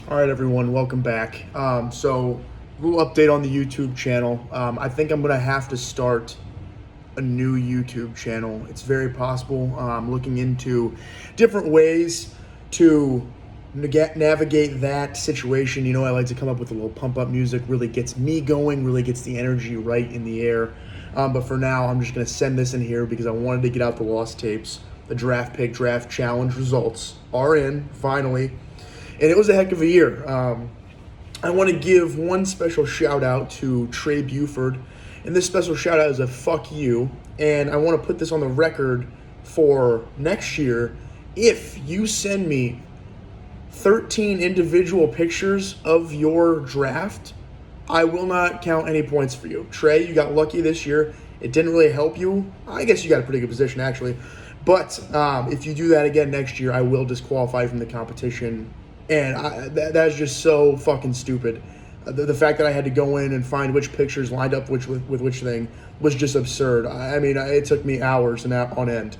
All right, everyone, welcome back. So, a little update on the YouTube channel. I think I'm going to have to start a new YouTube channel. It's very possible. I'm looking into different ways to navigate that situation. You know, I like to come up with a little pump up music, really gets me going, really gets the energy right in the air. But for now, I'm just going to send this in here because I wanted to get out the lost tapes. The draft pick draft challenge results are in, finally. And it was a heck of a year. I want to give one special shout out to Trey Buford. And this special shout out is a fuck you. And I want to put this on the record for next year. If you send me 13 individual pictures of your draft, I will not count any points for you. Trey, you got lucky this year. It didn't really help you. I guess you got a pretty good position, actually. But if you do that again next year, I will disqualify you from the competition. And that's just so fucking stupid. The fact that I had to go in and find which pictures lined up with which thing was just absurd. I mean, it took me hours and on end.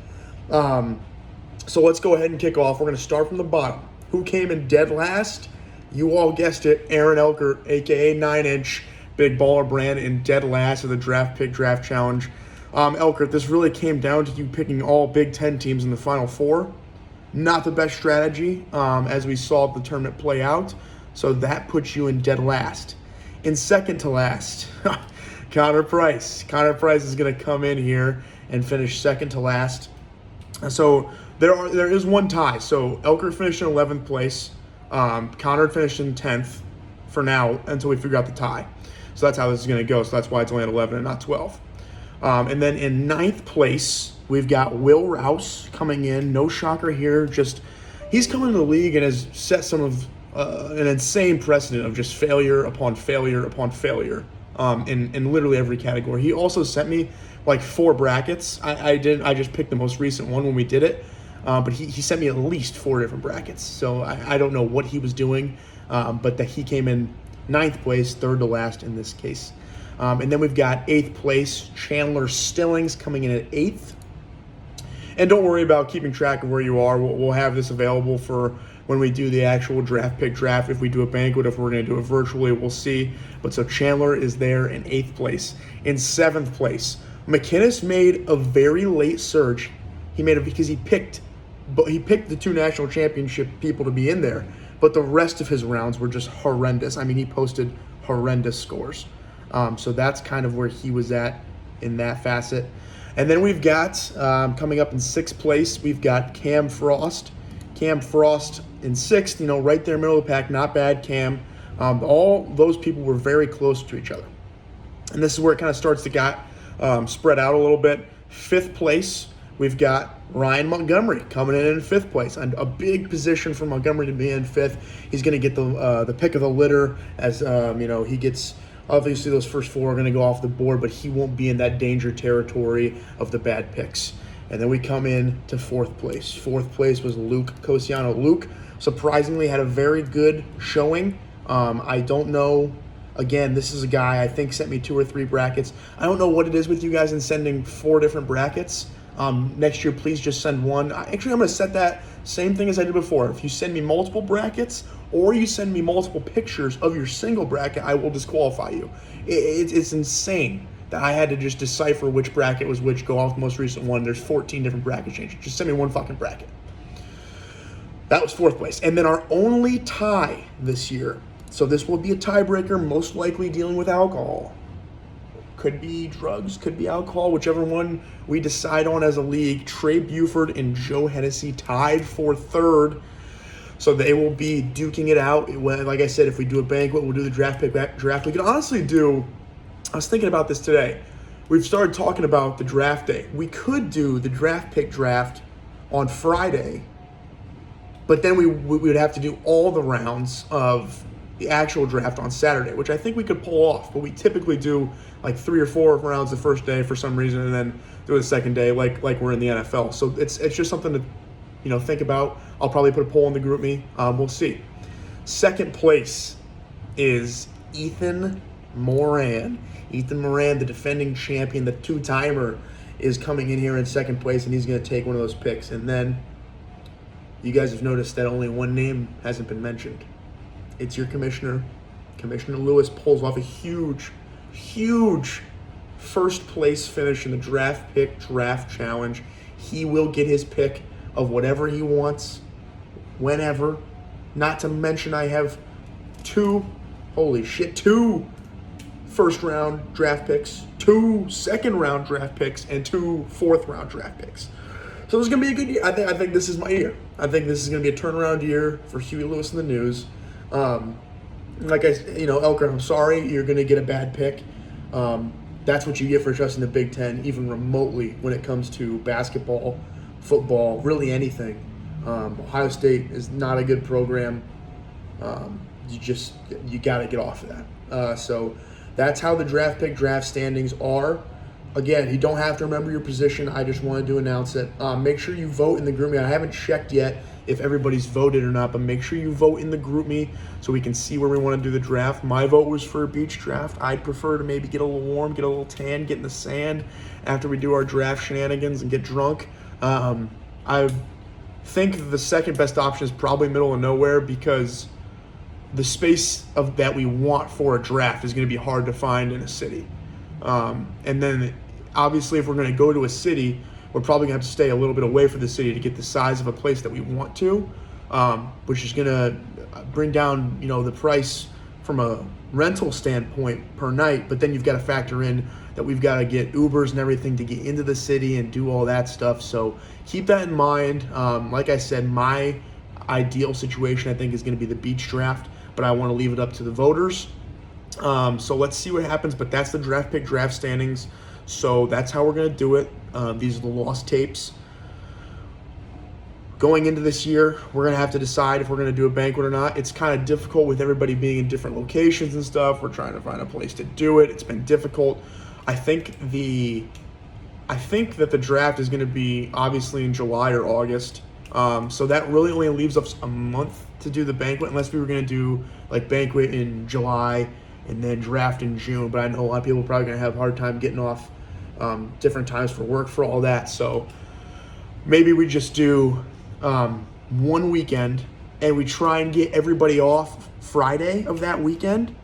So let's go ahead and kick off. We're going to start from the bottom. Who came in dead last? You all guessed it, Aaron Elker, a.k.a. 9-inch, Big Baller Brand, in dead last of the Draft Pick Draft Challenge. Elker, this really came down to you picking all Big Ten teams in the Final Four. Not the best strategy as we saw the tournament play out. So that puts you in dead last. In second to last, Connor Price. Connor Price is going to come in here and finish second to last. So there is one tie. So Elker finished in 11th place. Connor finished in 10th for now until we figure out the tie. So that's how this is going to go. So that's why it's only at 11 and not 12. And then in 9th place, we've got Will Rouse coming in. No shocker here. Just he's come into the league and has set some of an insane precedent of just failure upon failure upon failure in literally every category. He also sent me like 4 brackets. I just picked the most recent one when we did it. But he sent me at least 4 different brackets. So I don't know what he was doing, but that he came in 9th place, third to last in this case. And then we've got 8th place, Chandler Stillings coming in at 8th. And don't worry about keeping track of where you are. We'll have this available for when we do the actual draft pick draft. If we do a banquet, if we're going to do it virtually, we'll see. But so Chandler is there in 8th place. In 7th place, McInnes made a very late surge. He made it because he picked the 2 national championship people to be in there. But the rest of his rounds were just horrendous. I mean, he posted horrendous scores. So that's kind of where he was at in that facet. And then we've got, coming up in 6th place, we've got Cam Frost. Cam Frost in 6th, right there middle of the pack. Not bad, Cam. All those people were very close to each other. And this is where it kind of starts to get spread out a little bit. 5th place, we've got Ryan Montgomery coming in 5th place. And a big position for Montgomery to be in 5th. He's going to get the pick of the litter as, he gets... Obviously, those first 4 are going to go off the board, but he won't be in that danger territory of the bad picks. And then we come in to 4th place. 4th place was Luciano Luke. Surprisingly, had a very good showing. I don't know. Again, this is a guy I think sent me 2 or 3 brackets. I don't know what it is with you guys in sending 4 different brackets. Next year, please just send one. Actually, I'm going to set that same thing as I did before. If you send me multiple brackets or you send me multiple pictures of your single bracket, I will disqualify you. It's insane that I had to just decipher which bracket was which, go off the most recent one. There's 14 different bracket changes. Just send me one fucking bracket. That was 4th place. And then our only tie this year, so this will be a tiebreaker, most likely dealing with alcohol. Could be drugs, could be alcohol, whichever one we decide on as a league. Trey Buford and Joe Hennessy tied for 3rd. So they will be duking it out. Like I said, if we do a banquet, we'll do the draft pick draft. We could honestly do, I was thinking about this today. We've started talking about the draft day. We could do the draft pick draft on Friday, but then we would have to do all the rounds of the actual draft on Saturday, which I think we could pull off. But we typically do like 3 or 4 rounds the first day for some reason, and then do it the second day, like we're in the NFL. So it's just something to think about. I'll probably put a poll in the GroupMe. We'll see. 2nd place is Ethan Moran. Ethan Moran, the defending champion, the 2-timer, is coming in here in 2nd place, and he's going to take one of those picks. And then you guys have noticed that only one name hasn't been mentioned. it's your commissioner. Commissioner Lewis pulls off a huge first place finish in the draft pick draft challenge. He will get his pick of whatever he wants, whenever. Not to mention I have two first round draft picks, 2 second round draft picks, and 2 fourth round draft picks. So it's going to be a good year. I think this is my year. I think this is going to be a turnaround year for Huey Lewis in the News. Elker, I'm sorry, you're going to get a bad pick. That's what you get for trusting the Big Ten, even remotely, when it comes to basketball, football, really anything. Ohio State is not a good program. You got to get off of that. So that's how the draft pick draft standings are. Again, you don't have to remember your position. I just wanted to announce it. Make sure you vote in the GroupMe. I haven't checked yet if everybody's voted or not, but make sure you vote in the GroupMe so we can see where we want to do the draft. My vote was for a beach draft. I'd prefer to maybe get a little warm, get a little tan, get in the sand after we do our draft shenanigans and get drunk. I think the second best option is probably middle of nowhere, because the space of that we want for a draft is going to be hard to find in a city. And then obviously if we're going to go to a city, we're probably going to have to stay a little bit away from the city to get the size of a place that we want to, which is going to bring down, the price from a rental standpoint per night. But then you've got to factor in that we've got to get Ubers and everything to get into the city and do all that stuff. So keep that in mind. Like I said, my ideal situation I think is going to be the beach draft, but I want to leave it up to the voters. So let's see what happens, but that's the draft pick draft standings. So that's how we're going to do it. These are the lost tapes. Going into this year, we're going to have to decide if we're going to do a banquet or not. It's kind of difficult with everybody being in different locations and stuff. We're trying to find a place to do it. It's been difficult. I think that the draft is going to be obviously in July or August. So that really only leaves us a month to do the banquet, unless we were going to do like banquet in July and then draft in June. But I know a lot of people are probably going to have a hard time getting off different times for work for all that. So maybe we just do one weekend and we try and get everybody off Friday of that weekend.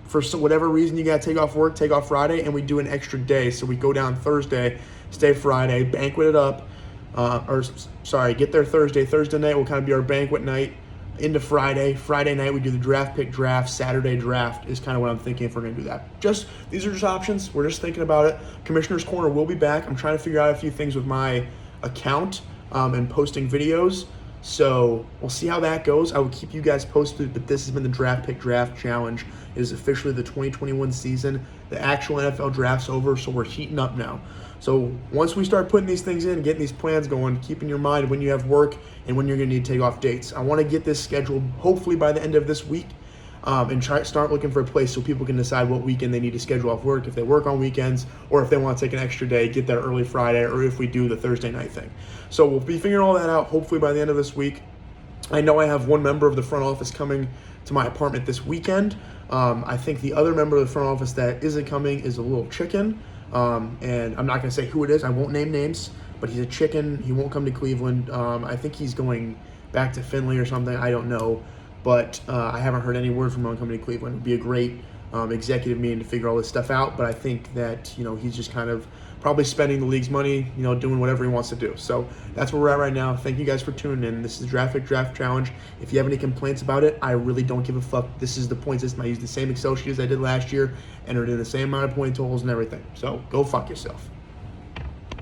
For whatever reason you got to take off work, take off Friday, and we do an extra day. So we go down Thursday, stay Friday, banquet it up. Get there Thursday. Thursday night will kind of be our banquet night into Friday. Friday night we do the draft pick draft. Saturday draft is kind of what I'm thinking if we're going to do that. These are just options. We're just thinking about it. Commissioner's Corner will be back. I'm trying to figure out a few things with my account and posting videos. So we'll see how that goes. I will keep you guys posted, but this has been the Draft Pick Draft Challenge. It is officially the 2021 season. The actual NFL draft's over, so we're heating up now. So once we start putting these things in, getting these plans going, keep in your mind when you have work and when you're going to need to take off dates. I want to get this scheduled hopefully by the end of this week, and start looking for a place so people can decide what weekend they need to schedule off work, if they work on weekends, or if they want to take an extra day, get there early Friday, or if we do the Thursday night thing. So we'll be figuring all that out hopefully by the end of this week. I know I have one member of the front office coming to my apartment this weekend. I think the other member of the front office that isn't coming is a little chicken. And I'm not going to say who it is. I won't name names, but he's a chicken. He won't come to Cleveland. I think he's going back to Finley or something. I don't know. But I haven't heard any word from him coming to Cleveland. It would be a great executive meeting to figure all this stuff out. But I think that, he's just kind of probably spending the league's money, doing whatever he wants to do. So that's where we're at right now. Thank you guys for tuning in. This is Draft Pick Draft Challenge. If you have any complaints about it, I really don't give a fuck. This is the point system. I used the same Excel sheet as I did last year, entered in the same amount of point totals and everything. So go fuck yourself.